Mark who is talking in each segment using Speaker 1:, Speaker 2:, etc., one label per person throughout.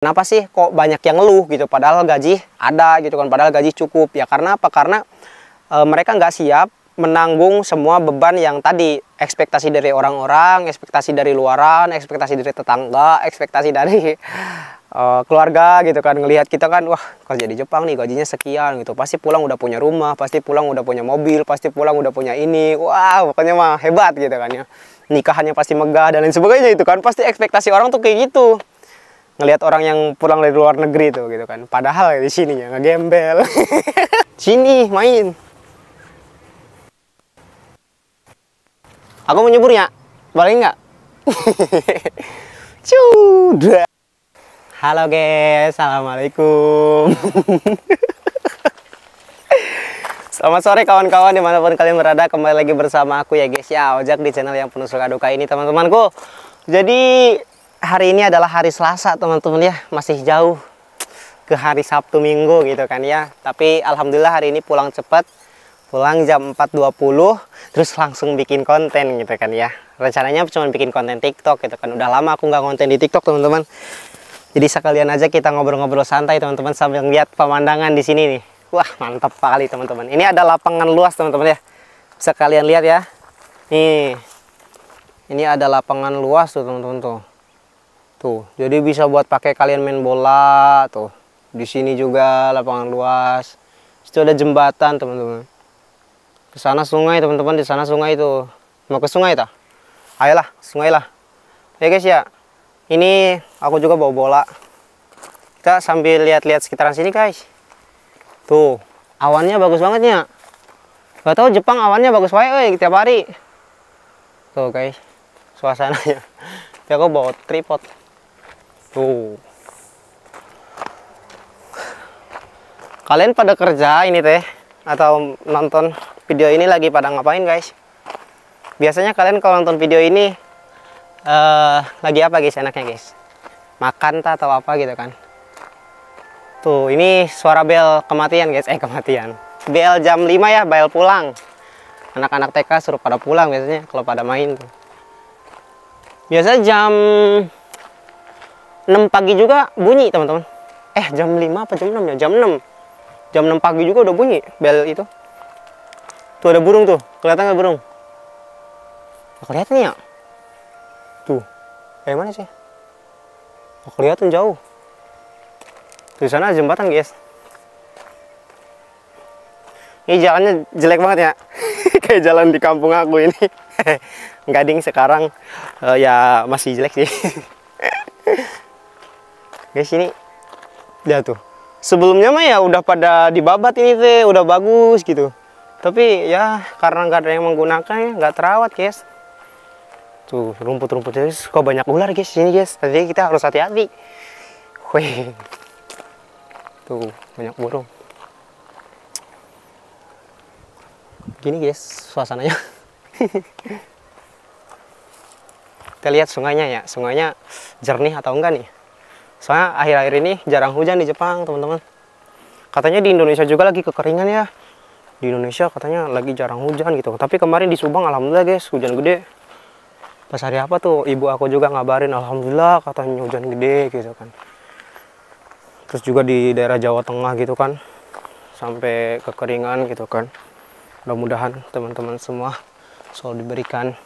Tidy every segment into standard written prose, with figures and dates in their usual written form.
Speaker 1: Kenapa sih kok banyak yang ngeluh gitu, padahal gaji ada gitu kan, padahal gaji cukup. Ya karena apa? Karena mereka nggak siap menanggung semua beban yang tadi, ekspektasi dari orang-orang, ekspektasi dari luaran, ekspektasi dari tetangga, ekspektasi dari keluarga gitu kan. Ngelihat kita kan, wah kerja di Jepang nih gajinya sekian gitu, pasti pulang udah punya rumah, pasti pulang udah punya mobil, pasti pulang udah punya ini, wah pokoknya mah hebat gitu kan ya, nikahannya pasti megah dan lain sebagainya. Itu kan pasti ekspektasi orang tuh kayak gitu, ngelihat orang yang pulang dari luar negeri tuh gitu kan, padahal di sini ya ngegembel. Sini main, aku mau nyeburnya, boleh nggak? Cudah. Halo guys, assalamualaikum. Selamat sore kawan-kawan dimanapun kalian berada, kembali lagi bersama aku ya guys ya, Ojak di channel yang penuh suka duka ini teman-temanku. Jadi hari ini adalah hari Selasa teman-teman ya, masih jauh ke hari Sabtu Minggu gitu kan ya. Tapi alhamdulillah hari ini pulang cepat, pulang jam 4.20, terus langsung bikin konten gitu kan ya. Rencananya cuma bikin konten TikTok gitu kan, udah lama aku nggak konten di TikTok teman-teman. Jadi sekalian aja kita ngobrol-ngobrol santai teman-teman sambil lihat pemandangan di sini nih. Wah mantap sekali teman-teman. Ini ada lapangan luas teman-teman ya. Bisa kalian lihat ya. Nih, ini ada lapangan luas tuh teman-teman tuh. Tuh, jadi bisa buat pakai kalian main bola tuh. Di sini juga lapangan luas. Itu ada jembatan teman-teman. Ke sana sungai teman-teman, di sana sungai tuh. Mau ke sungai tak? Ayolah, sungai lah. Ya guys ya. Ini aku juga bawa bola. Kita sambil lihat-lihat sekitaran sini guys. Tuh, awannya bagus banget ya. Gak tahu Jepang awannya bagus banget tiap hari. Tuh guys, suasananya. Tapi aku bawa tripod. Tuh. Kalian pada kerja ini teh atau nonton video ini lagi pada ngapain guys? Biasanya kalian kalau nonton video ini lagi apa guys enaknya guys? Makan tak atau apa gitu kan? Tuh ini suara bel kematian guys, kematian. Bel jam 5 ya, bel pulang. Anak-anak TK suruh pada pulang biasanya kalau pada main tuh. Biasanya jam 6 pagi juga bunyi teman-teman. Jam 5 apa jam 6 ya? Jam 6. Jam 6 pagi juga udah bunyi bel itu. Tuh ada burung tuh, kelihatan nggak burung? Nggak kelihatan ya? Tuh, kayak mana sih? Oh, kelihatan jauh. Di sana jembatan guys. Ini jalannya jelek banget ya. Kayak jalan di kampung aku ini. Gading sekarang ya masih jelek sih. Guys ini lihat tuh. Sebelumnya mah ya udah pada dibabat ini teh, udah bagus gitu. Tapi ya karena nggak ada yang menggunakan ya nggak terawat guys. Tuh rumput-rumputnya kok banyak ular guys sini guys. Jadi kita harus hati-hati. Wih. Tuh banyak burung. Gini guys suasananya. Kita lihat sungainya ya. Sungainya jernih atau enggak nih? Soalnya akhir-akhir ini jarang hujan di Jepang teman-teman. Katanya di Indonesia juga lagi kekeringan ya. Di Indonesia katanya lagi jarang hujan gitu. Tapi kemarin di Subang alhamdulillah guys hujan gede. Pas hari apa tuh ibu aku juga ngabarin alhamdulillah katanya hujan gede gitu kan. Terus juga di daerah Jawa Tengah gitu kan sampai kekeringan gitu kan. Mudah-mudahan teman-teman semua selalu diberikan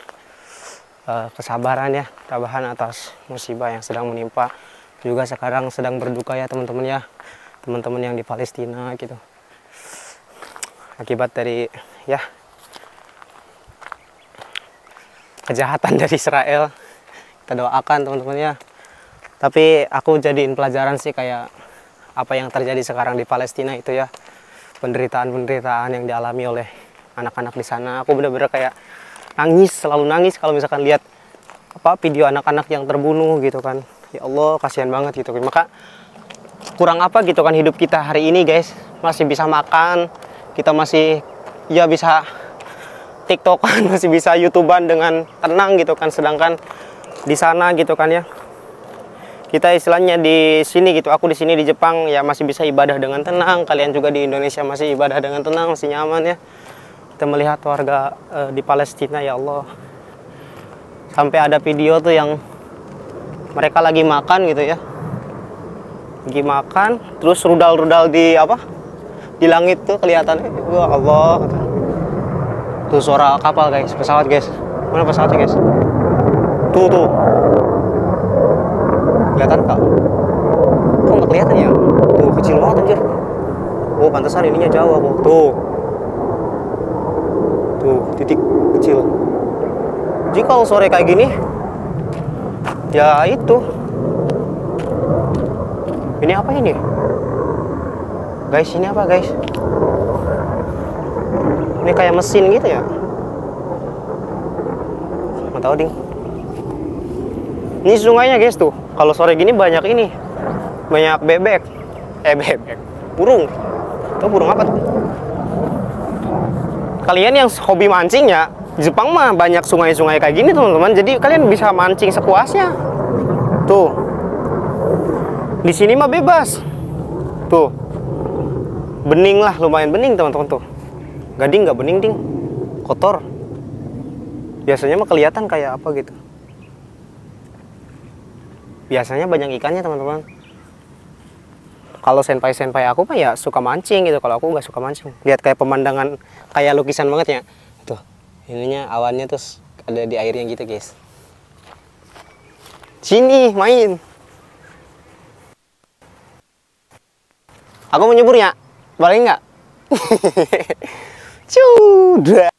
Speaker 1: kesabaran ya, ketabahan atas musibah yang sedang menimpa. Juga sekarang sedang berduka ya teman-teman ya, teman-teman yang di Palestina gitu, akibat dari ya kejahatan dari Israel. Kita doakan teman-teman ya. Tapi aku jadiin pelajaran sih kayak apa yang terjadi sekarang di Palestina itu ya, penderitaan-penderitaan yang dialami oleh anak-anak di sana. Aku bener-bener kayak nangis, selalu nangis kalau misalkan lihat video anak-anak yang terbunuh gitu kan. Ya Allah kasihan banget gitu. Maka kurang apa gitu kan hidup kita hari ini guys, masih bisa makan, kita masih ya bisa TikTokan, masih bisa YouTubean dengan tenang gitu kan. Sedangkan di sana gitu kan ya, kita istilahnya di sini gitu, aku di sini di Jepang ya masih bisa ibadah dengan tenang. Kalian juga di Indonesia masih ibadah dengan tenang, masih nyaman ya. Kita melihat warga di Palestina ya Allah. Sampai ada video tuh yang mereka lagi makan gitu ya. Lagi makan, terus rudal-rudal di apa? Di langit tuh kelihatan. Wah Allah. Tuh suara kapal guys, pesawat guys. Mana pesawatnya guys? Tuh. Kelihatan kak? Kok nggak kelihatan ya? Tuh kecil banget anjir. Oh pantesan ininya jauh aku. Tuh titik kecil. Jadi kalau sore kayak gini, ya itu. Ini apa ini? Guys, ini apa guys? Ini kayak mesin gitu ya? Nggak tahu ding. Ini sungainya guys tuh. Kalau sore gini banyak ini, banyak bebek. Bebek. Burung. Tuh burung apa tuh? Kalian yang hobi mancing ya, Jepang mah banyak sungai-sungai kayak gini teman-teman. Jadi kalian bisa mancing sepuasnya. Tuh. Di sini mah bebas. Tuh. Bening lah, lumayan bening teman-teman tuh. Gading nggak bening ding. Kotor. Biasanya mah kelihatan kayak apa gitu. Biasanya banyak ikannya teman-teman. Kalau senpai-senpai aku mah ya suka mancing gitu. Kalau aku nggak suka mancing. Lihat kayak pemandangan, kayak lukisan banget ya. Tuh, ininya awannya terus ada di airnya gitu guys. Sini main. Aku mau nyeburnya, boleh nggak? Sudah.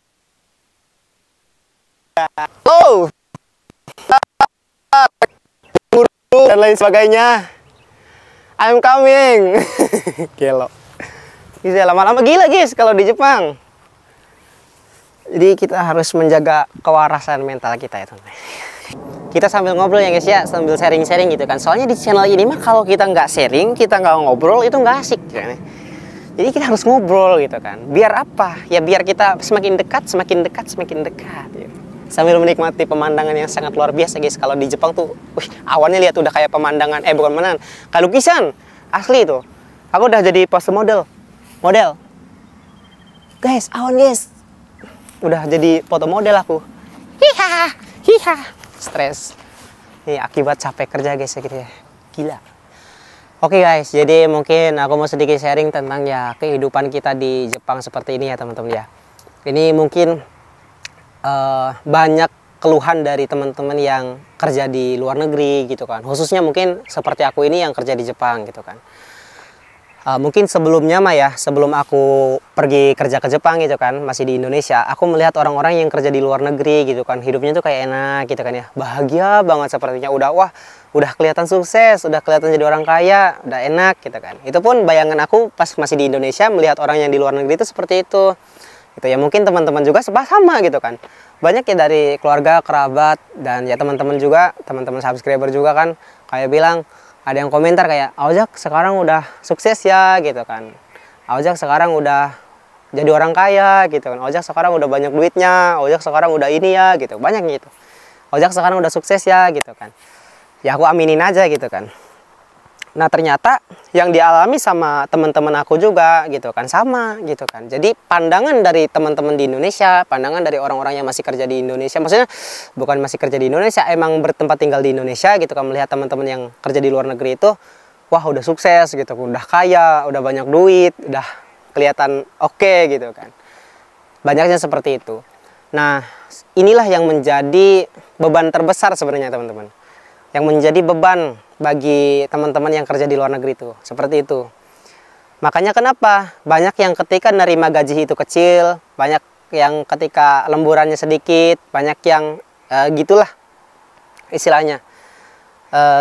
Speaker 1: Oh, dan lain sebagainya. I'm coming. Gelo. Bisa lama-lama gila guys kalau di Jepang. Jadi kita harus menjaga kewarasan mental kita ya teman-teman. Kita sambil ngobrol ya guys ya, sambil sharing-sharing gitu kan. Soalnya di channel ini mah kalau kita nggak sharing, kita nggak ngobrol itu nggak asik gitu kan. Jadi kita harus ngobrol gitu kan. Biar apa? Ya biar kita semakin dekat, semakin dekat, semakin dekat. Gitu. Sambil menikmati pemandangan yang sangat luar biasa guys. Kalau di Jepang tuh, awannya lihat udah kayak pemandangan, bukan pemandangan, kayak lukisan asli tuh. Aku udah jadi pose model. Guys, awan guys. Udah jadi foto model aku. Hiha. Stres. Ini akibat capek kerja guys ya gitu ya. Gila. Oke guys, jadi mungkin aku mau sedikit sharing tentang ya kehidupan kita di Jepang seperti ini ya teman-teman ya. Ini mungkin banyak keluhan dari teman-teman yang kerja di luar negeri gitu kan. Khususnya mungkin seperti aku ini yang kerja di Jepang gitu kan. Mungkin sebelumnya mah ya, sebelum aku pergi kerja ke Jepang gitu kan, masih di Indonesia, aku melihat orang-orang yang kerja di luar negeri gitu kan, hidupnya tuh kayak enak gitu kan ya, bahagia banget sepertinya, udah kelihatan sukses, udah kelihatan jadi orang kaya, udah enak gitu kan. Itu pun bayangan aku pas masih di Indonesia melihat orang yang di luar negeri itu seperti itu. Gitu ya, mungkin teman-teman juga sama gitu kan. Banyak ya dari keluarga, kerabat, dan ya teman-teman juga, teman-teman subscriber juga kan, kayak bilang, ada yang komentar kayak, Aojak sekarang udah sukses ya gitu kan. Aojak sekarang udah jadi orang kaya gitu kan. Aojak sekarang udah banyak duitnya. Aojak sekarang udah ini ya gitu. Banyak gitu. Aojak sekarang udah sukses ya gitu kan. Ya aku aminin aja gitu kan. Nah ternyata yang dialami sama teman-teman aku juga gitu kan, sama gitu kan. Jadi pandangan dari teman-teman di Indonesia, pandangan dari orang-orang yang masih kerja di Indonesia, maksudnya bukan masih kerja di Indonesia, emang bertempat tinggal di Indonesia gitu kan, melihat teman-teman yang kerja di luar negeri itu, wah udah sukses gitu, udah kaya, udah banyak duit, udah kelihatan oke gitu kan. Banyaknya seperti itu. Nah inilah yang menjadi beban terbesar sebenarnya teman-teman. Yang menjadi beban bagi teman-teman yang kerja di luar negeri itu, seperti itu. Makanya kenapa banyak yang ketika nerima gaji itu kecil, banyak yang ketika lemburannya sedikit, banyak yang gitulah istilahnya,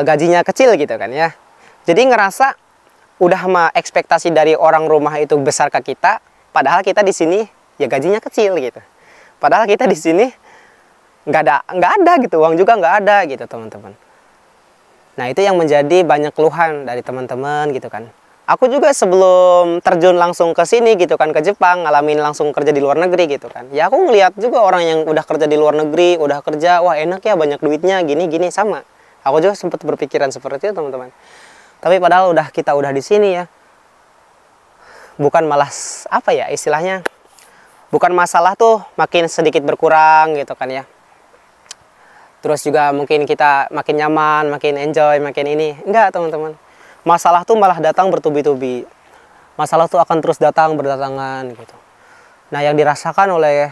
Speaker 1: gajinya kecil gitu kan ya. Jadi ngerasa udah mah ekspektasi dari orang rumah itu besar ke kita, padahal kita di sini ya gajinya kecil gitu. Padahal kita di sini nggak ada gitu, uang juga nggak ada gitu teman-teman. Nah itu yang menjadi banyak keluhan dari teman-teman gitu kan. Aku juga sebelum terjun langsung ke sini gitu kan, ke Jepang, ngalamin langsung kerja di luar negeri gitu kan. Ya aku ngeliat juga orang yang udah kerja di luar negeri, udah kerja, wah enak ya banyak duitnya, gini-gini sama. Aku juga sempat berpikiran seperti itu teman-teman. Tapi padahal kita udah di sini ya. Bukan malah apa ya istilahnya, bukan masalah tuh makin sedikit berkurang gitu kan ya. Terus juga mungkin kita makin nyaman, makin enjoy, makin ini. Enggak teman-teman. masalah tuh malah datang bertubi-tubi. Masalah tuh akan terus datang berdatangan gitu. Nah, yang dirasakan oleh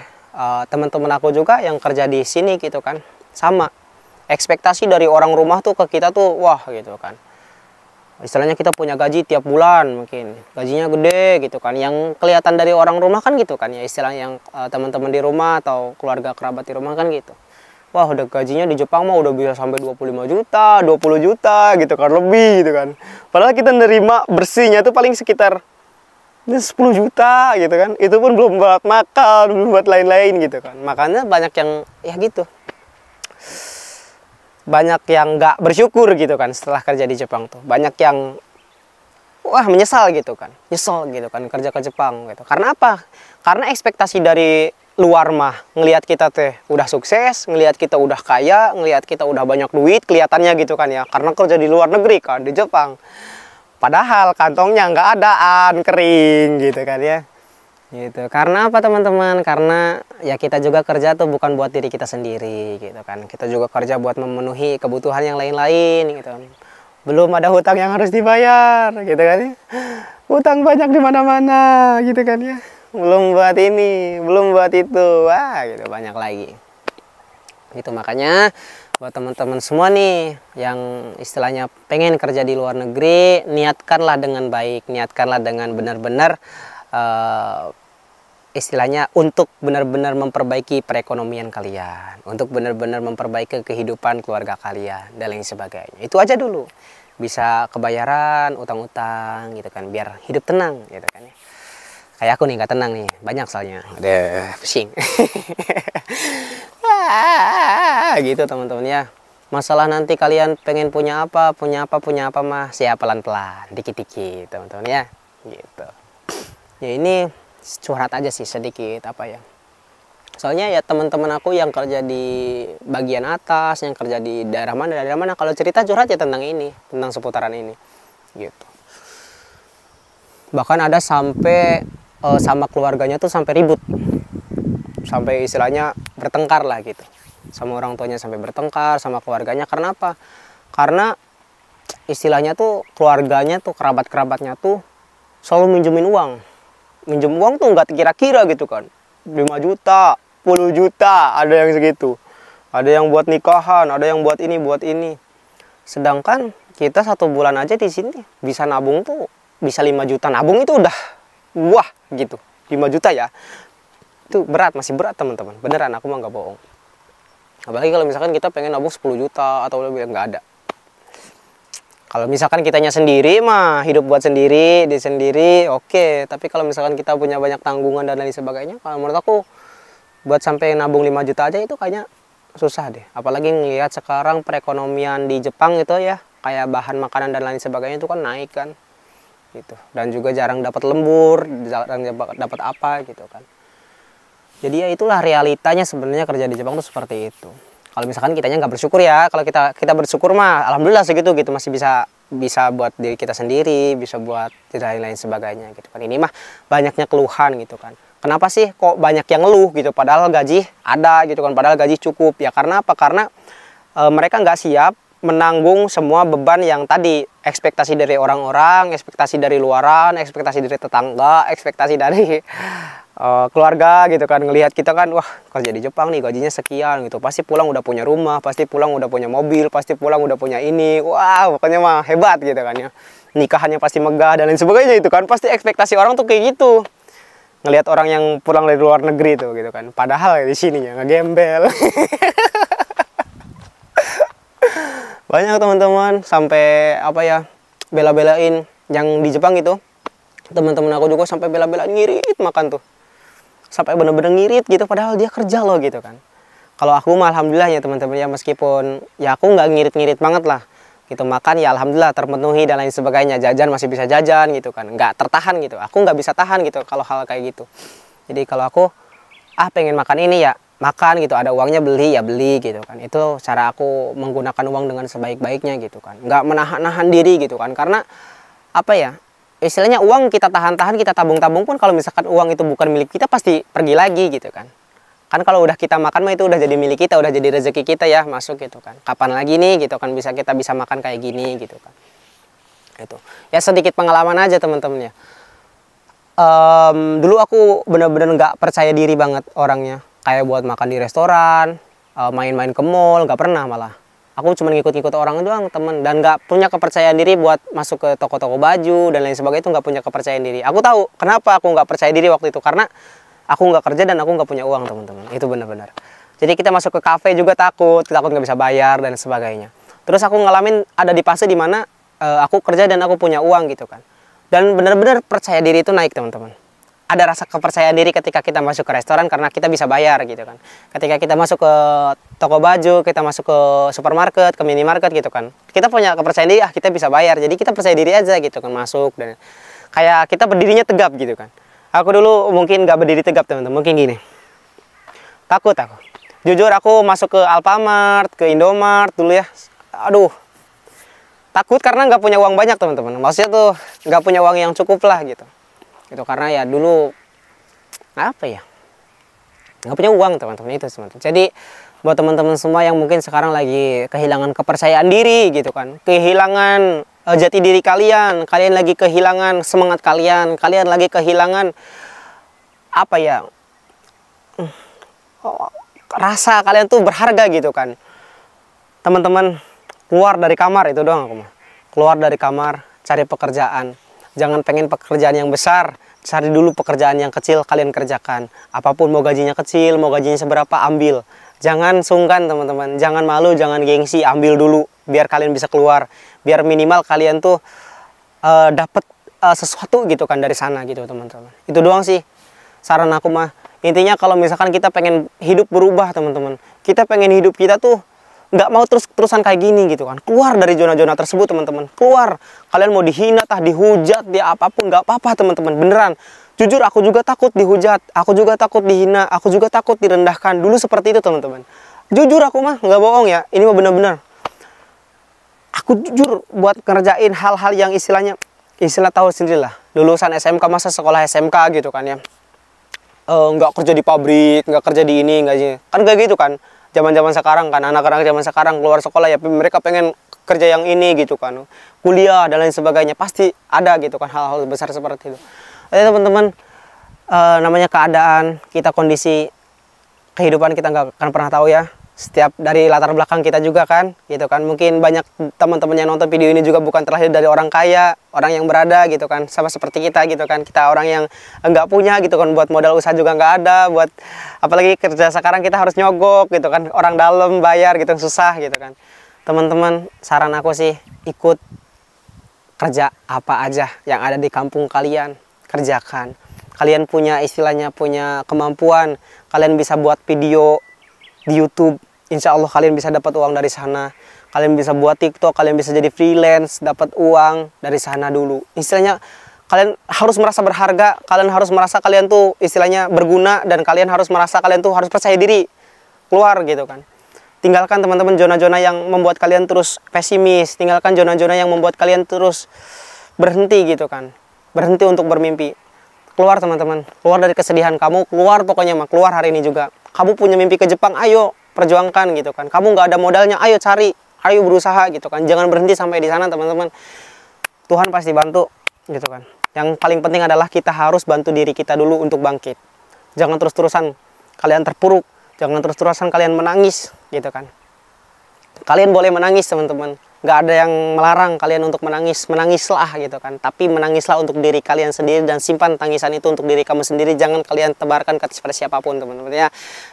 Speaker 1: teman-teman aku juga yang kerja di sini gitu kan, sama. Ekspektasi dari orang rumah tuh ke kita tuh wah gitu kan. Istilahnya kita punya gaji tiap bulan, mungkin gajinya gede gitu kan. Yang kelihatan dari orang rumah kan gitu kan ya, istilahnya yang teman-teman di rumah atau keluarga kerabat di rumah kan gitu. Wah, udah gajinya di Jepang mah udah bisa sampai 25 juta, 20 juta gitu kan, lebih gitu kan. Padahal kita nerima bersihnya tuh paling sekitar 10 juta gitu kan. Itu pun belum buat makan, belum buat lain-lain gitu kan. Makanya banyak yang ya gitu. Banyak yang nggak bersyukur gitu kan setelah kerja di Jepang tuh. Banyak yang wah menyesal gitu kan. Nyesel gitu kan kerja ke Jepang gitu. Karena apa? Karena ekspektasi dari luar mah ngelihat kita teh udah sukses, ngelihat kita udah kaya, ngelihat kita udah banyak duit kelihatannya gitu kan ya. Karena kerja di luar negeri kan, di Jepang. Padahal kantongnya nggak adaan, kering gitu kan ya. Gitu. Karena apa teman-teman? Karena ya kita juga kerja tuh bukan buat diri kita sendiri gitu kan. Kita juga kerja buat memenuhi kebutuhan yang lain-lain gitu kan. Belum ada hutang yang harus dibayar gitu kan ya. Hutang banyak di mana-mana gitu kan ya. Belum buat ini, belum buat itu. Wah, gitu banyak lagi. Gitu makanya buat teman-teman semua nih yang istilahnya pengen kerja di luar negeri, niatkanlah dengan baik, niatkanlah dengan benar-benar istilahnya untuk benar-benar memperbaiki perekonomian kalian, untuk benar-benar memperbaiki kehidupan keluarga kalian dan lain sebagainya. Itu aja dulu. Bisa kebayaran utang-utang gitu kan, biar hidup tenang gitu kan ya. Kayak aku nih nggak tenang nih, banyak soalnya. Ada pusing. Gitu teman-teman ya. Masalah nanti kalian pengen punya apa mah siap pelan-pelan, dikit-dikit teman-teman ya. Gitu. Ya ini curhat aja sih sedikit apa ya. Soalnya ya teman-teman aku yang kerja di bagian atas, yang kerja di daerah mana kalau cerita curhat ya tentang ini, tentang seputaran ini. Gitu. Bahkan ada sampai sama keluarganya tuh sampai ribut, sampai istilahnya bertengkar lah gitu, sama orang tuanya sampai bertengkar sama keluarganya. Karena apa? Karena istilahnya tuh keluarganya tuh kerabat-kerabatnya tuh selalu minjem uang tuh nggak kira-kira gitu kan, 5 juta 10 juta ada yang segitu, ada yang buat nikahan, ada yang buat ini. Sedangkan kita 1 bulan aja di sini bisa nabung tuh bisa 5 juta nabung, itu udah wah gitu. 5 juta ya itu berat, masih berat teman-teman, beneran aku mah nggak bohong. Apalagi kalau misalkan kita pengen nabung 10 juta atau lebih, nggak ada. Kalau misalkan kitanya sendiri mah hidup buat sendiri di sendiri oke. Tapi kalau misalkan kita punya banyak tanggungan dan lain sebagainya, kalau menurut aku buat sampai nabung 5 juta aja itu kayaknya susah deh. Apalagi ngelihat sekarang perekonomian di Jepang itu ya, kayak bahan makanan dan lain sebagainya itu kan naik kan gitu. Dan juga jarang dapat lembur, jarang dapat apa gitu kan. Jadi ya itulah realitanya sebenarnya kerja di Jepang tuh seperti itu. Kalau misalkan kitanya nggak bersyukur ya, kalau kita bersyukur mah alhamdulillah segitu gitu, masih bisa buat diri kita sendiri, bisa buat lain-lain sebagainya gitu kan. Ini mah banyaknya keluhan gitu kan. Kenapa sih kok banyak yang ngeluh gitu, padahal gaji ada gitu kan, padahal gaji cukup ya. Karena apa? Karena mereka nggak siap menanggung semua beban yang tadi, ekspektasi dari orang-orang, ekspektasi dari luaran, ekspektasi dari tetangga, ekspektasi dari keluarga gitu kan. Ngelihat kita kan wah kerja di Jepang nih gajinya sekian gitu, pasti pulang udah punya rumah, pasti pulang udah punya mobil, pasti pulang udah punya ini, wah pokoknya mah hebat gitu kan ya, nikahannya pasti megah dan lain sebagainya. Itu kan pasti ekspektasi orang tuh kayak gitu, ngelihat orang yang pulang dari luar negeri tuh gitu kan, padahal di sini ya ngegembel. Banyak teman-teman sampai apa ya, bela-belain yang di Jepang itu. Teman-teman aku juga sampai bela-belain ngirit makan tuh, sampai bener-bener ngirit gitu, padahal dia kerja loh gitu kan. Kalau aku mah alhamdulillah ya teman-teman ya, meskipun ya aku nggak ngirit-ngirit banget lah gitu, makan ya alhamdulillah terpenuhi dan lain sebagainya, jajan masih bisa jajan gitu kan, nggak tertahan gitu, aku nggak bisa tahan gitu kalau hal kayak gitu. Jadi kalau aku pengen makan ini ya makan gitu, ada uangnya beli ya beli gitu kan. Itu cara aku menggunakan uang dengan sebaik-baiknya gitu kan, nggak menahan-nahan diri gitu kan. Karena apa ya, istilahnya uang kita tahan-tahan, kita tabung-tabung pun kalau misalkan uang itu bukan milik kita pasti pergi lagi gitu kan. Kan kalau udah kita makan mah itu udah jadi milik kita, udah jadi rezeki kita ya masuk gitu kan. Kapan lagi nih gitu kan kita bisa makan kayak gini gitu kan. Gitu. Ya sedikit pengalaman aja teman-teman ya. Dulu aku bener-bener nggak percaya diri banget orangnya, kayak buat makan di restoran, main-main ke mall, nggak pernah malah. Aku cuma ngikut-ngikut orang doang temen, dan nggak punya kepercayaan diri buat masuk ke toko-toko baju dan lain sebagainya. Itu nggak punya kepercayaan diri. Aku tahu kenapa aku nggak percaya diri waktu itu, karena aku nggak kerja dan aku nggak punya uang teman-teman. Itu benar-benar. Jadi kita masuk ke kafe juga takut nggak bisa bayar dan sebagainya. Terus aku ngalamin ada di fase dimana aku kerja dan aku punya uang gitu kan. Dan benar-benar percaya diri itu naik teman-teman. Ada rasa kepercayaan diri ketika kita masuk ke restoran karena kita bisa bayar gitu kan. Ketika kita masuk ke toko baju, kita masuk ke supermarket, ke minimarket gitu kan. Kita punya kepercayaan diri, kita bisa bayar. Jadi kita percaya diri aja gitu kan masuk, dan kayak kita berdirinya tegap gitu kan. Aku dulu mungkin gak berdiri tegap teman-teman, mungkin gini. Takut aku. Jujur aku masuk ke Alfamart, ke Indomart dulu ya. Aduh. Takut karena nggak punya uang banyak teman-teman. Maksudnya tuh nggak punya uang yang cukup lah gitu. Itu karena ya dulu apa ya, nggak punya uang teman-teman, itu teman-teman. Jadi buat teman-teman semua yang mungkin sekarang lagi kehilangan kepercayaan diri gitu kan, kehilangan jati diri kalian, kalian lagi kehilangan semangat kalian, kalian lagi kehilangan apa ya, rasa kalian tuh berharga gitu kan, teman-teman. Keluar dari kamar, itu doang aku mah. Keluar dari kamar, cari pekerjaan. Jangan pengen pekerjaan yang besar, cari dulu pekerjaan yang kecil, kalian kerjakan. Apapun, mau gajinya kecil, mau gajinya seberapa, ambil. Jangan sungkan teman-teman, jangan malu, jangan gengsi, ambil dulu. Biar kalian bisa keluar, biar minimal kalian tuh dapat sesuatu gitu kan dari sana gitu teman-teman. Itu doang sih saran aku mah. Intinya kalau misalkan kita pengen hidup berubah teman-teman, kita pengen hidup kita tuh nggak mau terus-terusan kayak gini gitu kan. Keluar dari zona-zona tersebut teman-teman. Keluar. Kalian mau dihina, dihujat, apapun nggak apa-apa teman-teman. Beneran. Jujur aku juga takut dihujat. Aku juga takut dihina. Aku juga takut direndahkan. Dulu seperti itu teman-teman. Jujur aku mah nggak bohong ya. Ini mah bener-bener. Aku jujur buat ngerjain hal-hal yang istilah tahu sendirilah. Lulusan SMK, masa sekolah SMK gitu kan ya. Nggak kerja di pabrik, nggak kerja di ini, nggak kan kayak gitu kan. Zaman-zaman sekarang kan, anak-anak zaman sekarang keluar sekolah ya mereka pengen kerja yang ini gitu kan, kuliah dan lain sebagainya, pasti ada gitu kan hal-hal besar seperti itu. Jadi teman-teman, namanya keadaan kita, kondisi kehidupan kita nggak akan pernah tahu ya. Setiap dari latar belakang kita juga kan, gitu kan. Mungkin banyak teman-teman yang nonton video ini juga bukan terlahir dari orang kaya, orang yang berada gitu kan, sama seperti kita gitu kan. Kita orang yang nggak punya gitu kan, buat modal usaha juga nggak ada, buat apalagi kerja sekarang kita harus nyogok gitu kan, orang dalam bayar gitu susah gitu kan. Teman-teman, saran aku sih ikut kerja apa aja yang ada di kampung kalian, kerjakan. Kalian punya istilahnya punya kemampuan, kalian bisa buat video di YouTube, insya Allah kalian bisa dapat uang dari sana. Kalian bisa buat TikTok, kalian bisa jadi freelance, dapat uang dari sana dulu. Istilahnya kalian harus merasa berharga, kalian harus merasa kalian tuh istilahnya berguna, dan kalian harus merasa kalian tuh harus percaya diri. Keluar gitu kan. Tinggalkan teman-teman zona-zona yang membuat kalian terus pesimis, tinggalkan zona-zona yang membuat kalian terus berhenti gitu kan. Berhenti untuk bermimpi. Keluar teman-teman, keluar dari kesedihan kamu, keluar pokoknya mah, keluar hari ini juga. Kamu punya mimpi ke Jepang, ayo perjuangkan gitu kan. Kamu nggak ada modalnya, ayo cari, ayo berusaha gitu kan. Jangan berhenti sampai di sana teman-teman. Tuhan pasti bantu gitu kan. Yang paling penting adalah kita harus bantu diri kita dulu untuk bangkit. Jangan terus-terusan kalian terpuruk, jangan terus-terusan kalian menangis gitu kan. Kalian boleh menangis teman-teman, nggak ada yang melarang kalian untuk menangis, menangislah gitu kan. Tapi menangislah untuk diri kalian sendiri, dan simpan tangisan itu untuk diri kamu sendiri. Jangan kalian tebarkan kepada siapapun teman-teman ya.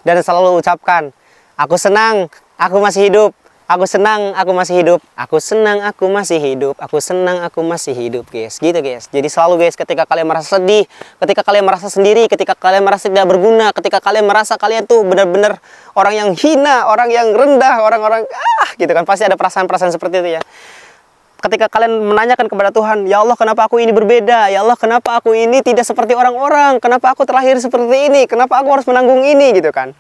Speaker 1: Dan selalu ucapkan, aku senang, aku masih hidup. Aku senang, aku masih hidup. Aku senang, aku masih hidup. Aku senang, aku masih hidup, guys. Gitu, guys. Jadi selalu, guys, ketika kalian merasa sedih, ketika kalian merasa sendiri, ketika kalian merasa tidak berguna, ketika kalian merasa kalian tuh benar-benar orang yang hina, orang yang rendah, orang-orang gitu kan. Pasti ada perasaan-perasaan seperti itu ya. Ketika kalian menanyakan kepada Tuhan, ya Allah, kenapa aku ini berbeda? Ya Allah, kenapa aku ini tidak seperti orang-orang? Kenapa aku terlahir seperti ini? Kenapa aku harus menanggung ini? Gitu kan.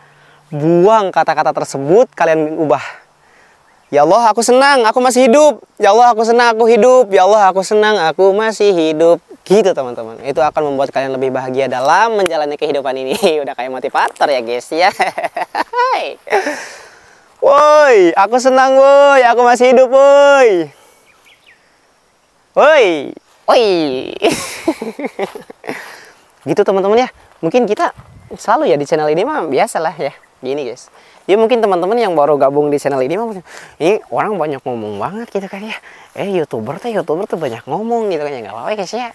Speaker 1: Buang kata-kata tersebut, kalian ubah. Ya Allah, aku senang, aku masih hidup. Ya Allah, aku senang, aku hidup. Ya Allah, aku senang, aku masih hidup. Gitu teman-teman. Itu akan membuat kalian lebih bahagia dalam menjalani kehidupan ini. Udah kayak motivator ya guys ya. Woi, aku senang woi, aku masih hidup woi. Woi, woi. Gitu teman-teman ya. Mungkin kita selalu ya di channel ini mah biasalah ya. Gini guys. Ya mungkin teman-teman yang baru gabung di channel ini mah ini orang banyak ngomong banget gitu kan ya. YouTuber tuh banyak ngomong gitu kan ya, nggak apa-apa guys ya.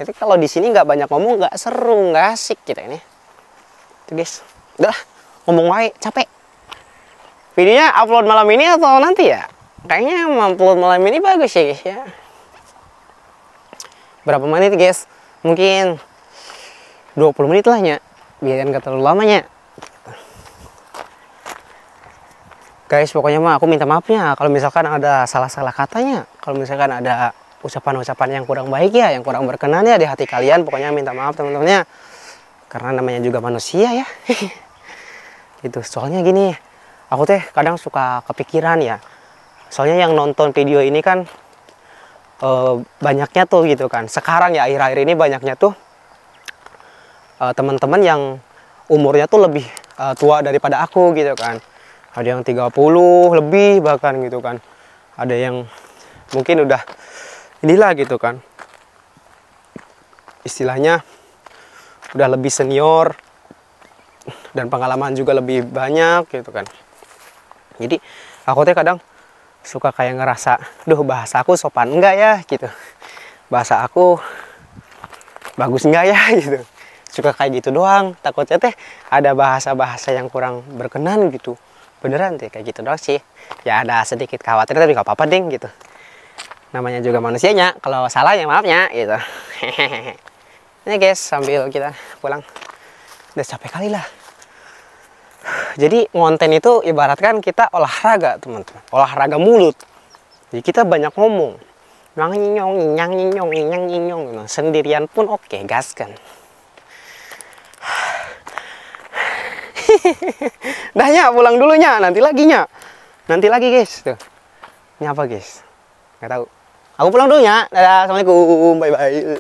Speaker 1: Jadi kalau di sini nggak banyak ngomong, nggak seru, nggak asik gitu ini. Tuh guys. Udah lah, ngomong wae, capek. Videonya upload malam ini atau nanti ya? Kayaknya upload malam ini bagus ya guys ya. Berapa menit guys? Mungkin 20 menit lah ya. Biar nggak terlalu lamanya. Guys, pokoknya mah aku minta maafnya kalau misalkan ada salah-salah katanya. Kalau misalkan ada ucapan-ucapan yang kurang baik ya, yang kurang berkenan ya di hati kalian. Pokoknya minta maaf teman-temannya. Karena namanya juga manusia ya. Gitu. Soalnya gini, aku teh kadang suka kepikiran ya. Soalnya yang nonton video ini kan banyaknya tuh gitu kan. Sekarang ya akhir-akhir ini banyaknya tuh teman-teman yang umurnya tuh lebih tua daripada aku gitu kan. Ada yang 30 lebih bahkan gitu kan. Ada yang mungkin udah inilah gitu kan. Istilahnya udah lebih senior dan pengalaman juga lebih banyak gitu kan. Jadi aku teh kadang suka kayak ngerasa, duh bahasa aku sopan enggak ya gitu. Bahasa aku bagus enggak ya gitu. Suka kayak gitu doang, takutnya teh ada bahasa-bahasa yang kurang berkenan gitu. Beneran teh kayak gitu doang sih. Ya ada sedikit khawatir tapi nggak apa-apa ding gitu. Namanya juga manusianya, kalau salah ya maafnya gitu. Ini guys, sambil kita pulang. Udah capek kali lah. Jadi konten itu ibaratkan kita olahraga teman-teman. Olahraga mulut. Jadi kita banyak ngomong. Nyong, sendirian pun oke, gaskan. Dah ya, pulang dulunya, nanti lagi guys tuh. Ini apa guys? Nggak tahu. Aku pulang dulu ya. Dadah, assalamualaikum, bye bye.